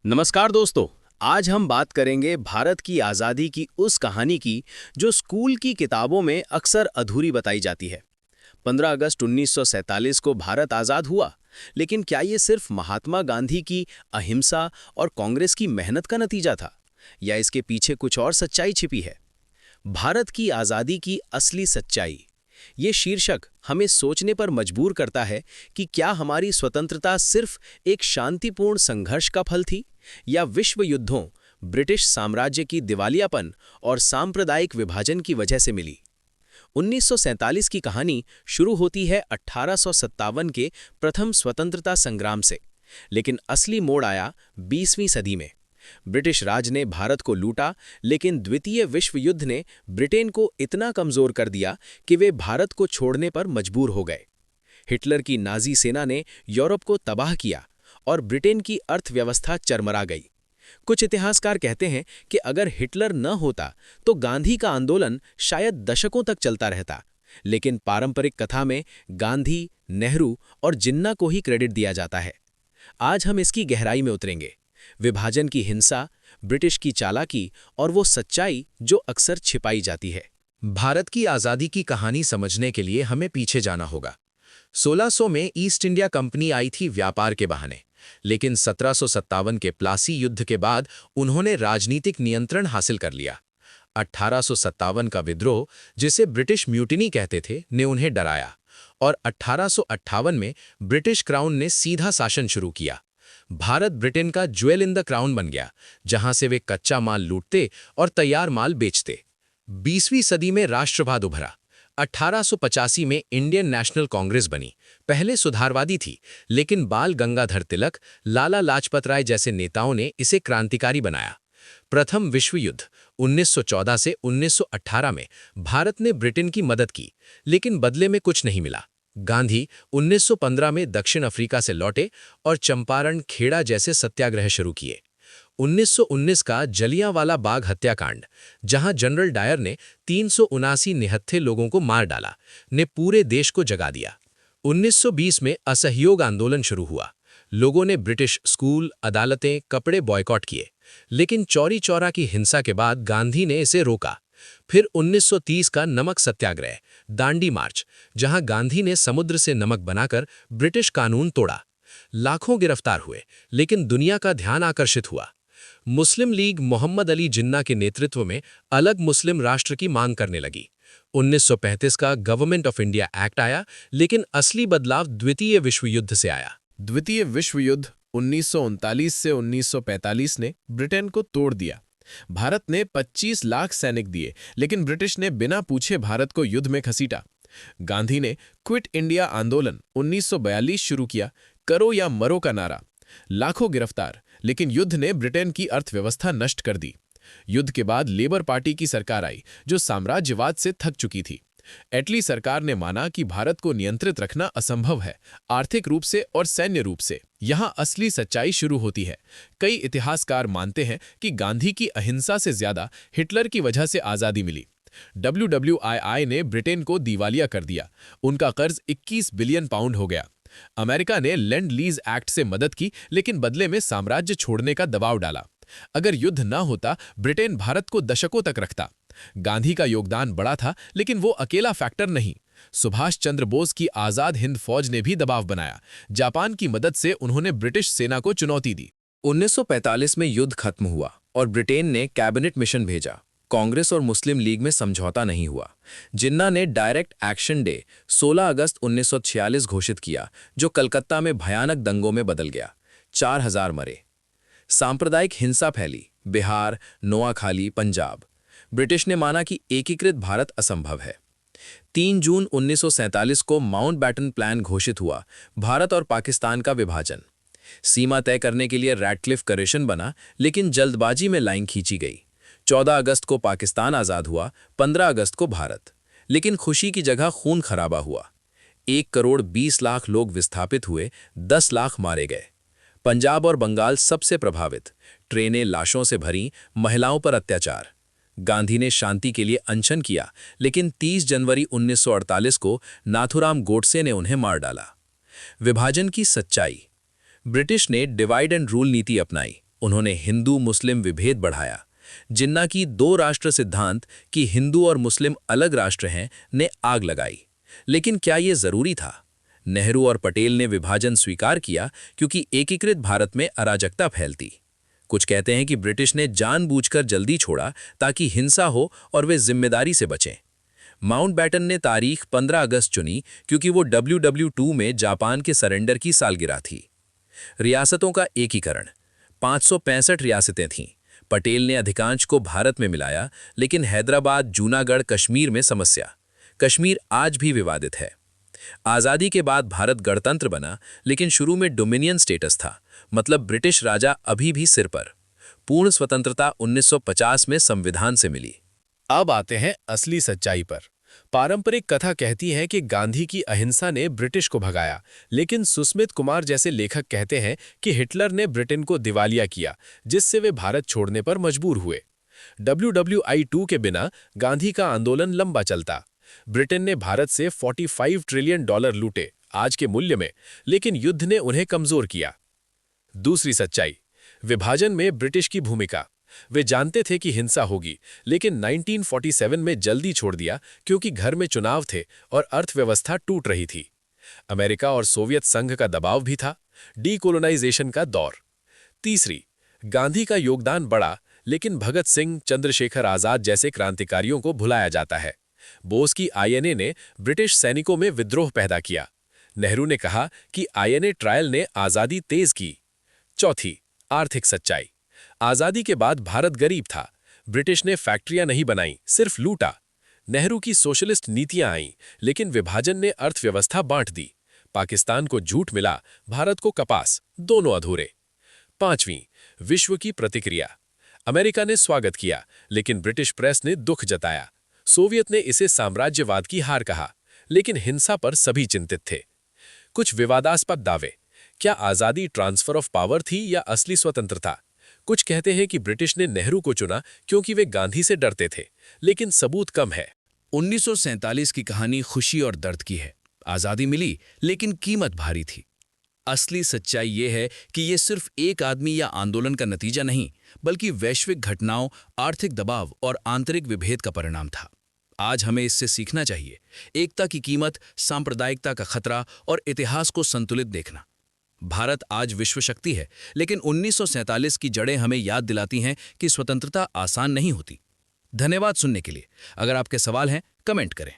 नमस्कार दोस्तों। आज हम बात करेंगे भारत की आज़ादी की उस कहानी की जो स्कूल की किताबों में अक्सर अधूरी बताई जाती है। 15 अगस्त 1947 को भारत आज़ाद हुआ, लेकिन क्या ये सिर्फ महात्मा गांधी की अहिंसा और कांग्रेस की मेहनत का नतीजा था, या इसके पीछे कुछ और सच्चाई छिपी है? भारत की आज़ादी की असली सच्चाई, ये शीर्षक हमें सोचने पर मजबूर करता है कि क्या हमारी स्वतंत्रता सिर्फ एक शांतिपूर्ण संघर्ष का फल थी, या विश्व युद्धों, ब्रिटिश साम्राज्य की दिवालियापन और सांप्रदायिक विभाजन की वजह से मिली। 1947 की कहानी शुरू होती है 1857 के प्रथम स्वतंत्रता संग्राम से, लेकिन असली मोड़ आया 20वीं सदी में। ब्रिटिश राज ने भारत को लूटा, लेकिन द्वितीय विश्व युद्ध ने ब्रिटेन को इतना कमजोर कर दिया कि वे भारत को छोड़ने पर मजबूर हो गए। हिटलर की नाजी सेना ने यूरोप को तबाह किया और ब्रिटेन की अर्थव्यवस्था चरमरा गई। कुछ इतिहासकार कहते हैं कि अगर हिटलर न होता तो गांधी का आंदोलन शायद दशकों तक चलता रहता, लेकिन पारंपरिक कथा में गांधी, नेहरू और जिन्ना को ही क्रेडिट दिया जाता है। आज हम इसकी गहराई में उतरेंगे, विभाजन की हिंसा, ब्रिटिश की चालाकी और वो सच्चाई जो अक्सर छिपाई जाती है। भारत की आज़ादी की कहानी समझने के लिए हमें पीछे जाना होगा। 1600 में ईस्ट इंडिया कंपनी आई थी व्यापार के बहाने, लेकिन 1757 के प्लासी युद्ध के बाद उन्होंने राजनीतिक नियंत्रण हासिल कर लिया। 1857 का विद्रोह, जिसे ब्रिटिश म्यूटिनी कहते थे, ने उन्हें डराया और 1858 में ब्रिटिश क्राउन ने सीधा शासन शुरू किया। भारत ब्रिटेन का ज्वेल इन द क्राउन बन गया, जहां से वे कच्चा माल लूटते और तैयार माल बेचते। 20वीं सदी में राष्ट्रवाद उभरा। 1885 में इंडियन नेशनल कांग्रेस बनी। पहले सुधारवादी थी, लेकिन बाल गंगाधर तिलक, लाला लाजपत राय जैसे नेताओं ने इसे क्रांतिकारी बनाया। प्रथम विश्व युद्ध 1914 से 1918 में भारत ने ब्रिटेन की मदद की, लेकिन बदले में कुछ नहीं मिला। गांधी 1915 में दक्षिण अफ्रीका से लौटे और चंपारण, खेड़ा जैसे सत्याग्रह शुरू किए। 1919 का जलियांवाला बाग हत्याकांड, जहां जनरल डायर ने 379 निहत्थे लोगों को मार डाला, ने पूरे देश को जगा दिया। 1920 में असहयोग आंदोलन शुरू हुआ। लोगों ने ब्रिटिश स्कूल, अदालतें, कपड़े बॉयकॉट किए, लेकिन चौरी चौरा की हिंसा के बाद गांधी ने इसे रोका। फिर 1930 का नमक सत्याग्रह, दांडी मार्च, जहां गांधी ने समुद्र से नमक बनाकर ब्रिटिश कानून तोड़ा। लाखों गिरफ्तार हुए, लेकिन दुनिया का ध्यान आकर्षित हुआ। मुस्लिम लीग मोहम्मद अली जिन्ना के नेतृत्व में अलग मुस्लिम राष्ट्र की मांग करने लगी। 1935 का गवर्नमेंट ऑफ इंडिया एक्ट आया, लेकिन असली बदलाव द्वितीय विश्व युद्ध से आया। द्वितीय विश्व युद्ध 1939 से 1945 ने ब्रिटेन को तोड़ दिया। भारत ने 25 लाख सैनिक दिए, लेकिन ब्रिटिश ने बिना पूछे भारत को युद्ध में घसीटा। गांधी ने क्विट इंडिया आंदोलन 1942 शुरू किया, करो या मरो का नारा। लाखों गिरफ्तार, लेकिन युद्ध ने ब्रिटेन की अर्थव्यवस्था नष्ट कर दी। युद्ध के बाद लेबर पार्टी की सरकार आई, जो साम्राज्यवाद से थक चुकी थी। एटली सरकार ने माना कि भारत को नियंत्रित रखना असंभव है, आर्थिक रूप से और सैन्य रूप से। यहां असली सच्चाई शुरू होती है। कई इतिहासकार मानते हैं कि गांधी की अहिंसा से ज्यादा हिटलर की वजह से आजादी मिली। WWII ने ब्रिटेन को दिवालिया कर दिया। उनका कर्ज 21 बिलियन पाउंड हो गया। अमेरिका ने लैंड लीज एक्ट से मदद की, लेकिन बदले में साम्राज्य छोड़ने का दबाव डाला। अगर युद्ध न होता, ब्रिटेन भारत को दशकों तक रखता। गांधी का योगदान बड़ा था, लेकिन वो अकेला फैक्टर नहीं। सुभाष चंद्र बोस की आजाद हिंद फौज ने भी दबाव बनाया। जापान की मदद से उन्होंने ब्रिटिश सेना को चुनौती दी। 1945 में युद्ध खत्म हुआ और ब्रिटेन ने कैबिनेट मिशन भेजा। कांग्रेस और मुस्लिम लीग में समझौता नहीं हुआ। जिन्ना ने डायरेक्ट एक्शन डे 16 अगस्त 1946 घोषित किया, जो कलकत्ता में भयानक दंगों में बदल गया। 4000 मरे। सांप्रदायिक हिंसा फैली, बिहार, नोआखाली, पंजाब। ब्रिटिश ने माना कि एकीकृत भारत असंभव है। 3 जून 1947 को माउंटबैटन प्लान घोषित हुआ, भारत और पाकिस्तान का विभाजन। सीमा तय करने के लिए रैडक्लिफ कमीशन बना, लेकिन जल्दबाजी में लाइन खींची गई। 14 अगस्त को पाकिस्तान आज़ाद हुआ, 15 अगस्त को भारत। लेकिन खुशी की जगह खून खराबा हुआ। 1 करोड़ 20 लाख लोग विस्थापित हुए, 10 लाख मारे गए। पंजाब और बंगाल सबसे प्रभावित। ट्रेनें लाशों से भरी, महिलाओं पर अत्याचार। गांधी ने शांति के लिए अनशन किया, लेकिन 30 जनवरी 1948 को नाथुराम गोडसे ने उन्हें मार डाला। विभाजन की सच्चाई। ब्रिटिश ने डिवाइड एंड रूल नीति अपनाई। उन्होंने हिंदू मुस्लिम विभेद बढ़ाया। जिन्ना की दो राष्ट्र सिद्धांत कि हिंदू और मुस्लिम अलग राष्ट्र हैं ने आग लगाई। लेकिन क्या ये जरूरी था? नेहरू और पटेल ने विभाजन स्वीकार किया क्योंकि एकीकृत भारत में अराजकता फैलती। कुछ कहते हैं कि ब्रिटिश ने जानबूझकर जल्दी छोड़ा ताकि हिंसा हो और वे जिम्मेदारी से बचें। माउंटबैटन ने तारीख 15 अगस्त चुनी क्योंकि वो WW2 में जापान के सरेंडर की सालगिरह थी। रियासतों का एकीकरण, 565 रियासतें थीं। पटेल ने अधिकांश को भारत में मिलाया, लेकिन हैदराबाद, जूनागढ़, कश्मीर में समस्या। कश्मीर आज भी विवादित है। आज़ादी के बाद भारत गणतंत्र बना, लेकिन शुरू में डोमिनियन स्टेटस था, मतलब ब्रिटिश राजा अभी भी सिर पर। पूर्ण स्वतंत्रता 1950 में संविधान से मिली। अब आते हैं असली सच्चाई पर। पारंपरिक कथा कहती है कि गांधी की अहिंसा ने ब्रिटिश को भगाया, लेकिन सुस्मित कुमार जैसे लेखक कहते हैं कि हिटलर ने ब्रिटेन को दिवालिया किया, जिससे वे भारत छोड़ने पर मजबूर हुए। WWI2 के बिना गांधी का आंदोलन लंबा चलता। ब्रिटेन ने भारत से $45 ट्रिलियन लूटे आज के मूल्य में, लेकिन युद्ध ने उन्हें कमजोर किया। दूसरी सच्चाई, विभाजन में ब्रिटिश की भूमिका। वे जानते थे कि हिंसा होगी, लेकिन 1947 में जल्दी छोड़ दिया क्योंकि घर में चुनाव थे और अर्थव्यवस्था टूट रही थी। अमेरिका और सोवियत संघ का दबाव भी था। डीकोलोनाइजेशन का दौर। तीसरी, गांधी का योगदान बड़ा, लेकिन भगत सिंह, चंद्रशेखर आजाद जैसे क्रांतिकारियों को भुलाया जाता है। बोस की INA ने ब्रिटिश सैनिकों में विद्रोह पैदा किया। नेहरू ने कहा कि INA ट्रायल ने आजादी तेज की। चौथी, आर्थिक सच्चाई। आजादी के बाद भारत गरीब था। ब्रिटिश ने फैक्ट्रियां नहीं बनाई, सिर्फ लूटा। नेहरू की सोशलिस्ट नीतियां आईं, लेकिन विभाजन ने अर्थव्यवस्था बांट दी। पाकिस्तान को जूट मिला, भारत को कपास, दोनों अधूरे। पांचवीं, विश्व की प्रतिक्रिया। अमेरिका ने स्वागत किया, लेकिन ब्रिटिश प्रेस ने दुख जताया। सोवियत ने इसे साम्राज्यवाद की हार कहा, लेकिन हिंसा पर सभी चिंतित थे। कुछ विवादास्पद दावे। क्या आजादी ट्रांसफर ऑफ पावर थी या असली स्वतंत्रता? कुछ कहते हैं कि ब्रिटिश ने नेहरू को चुना क्योंकि वे गांधी से डरते थे, लेकिन सबूत कम है। 1947 की कहानी खुशी और दर्द की है। आजादी मिली, लेकिन कीमत भारी थी। असली सच्चाई ये है कि ये सिर्फ एक आदमी या आंदोलन का नतीजा नहीं, बल्कि वैश्विक घटनाओं, आर्थिक दबाव और आंतरिक विभेद का परिणाम था। आज हमें इससे सीखना चाहिए, एकता की कीमत, सांप्रदायिकता का खतरा और इतिहास को संतुलित देखना। भारत आज विश्व शक्ति है, लेकिन 1947 की जड़ें हमें याद दिलाती हैं कि स्वतंत्रता आसान नहीं होती। धन्यवाद सुनने के लिए। अगर आपके सवाल हैं, कमेंट करें।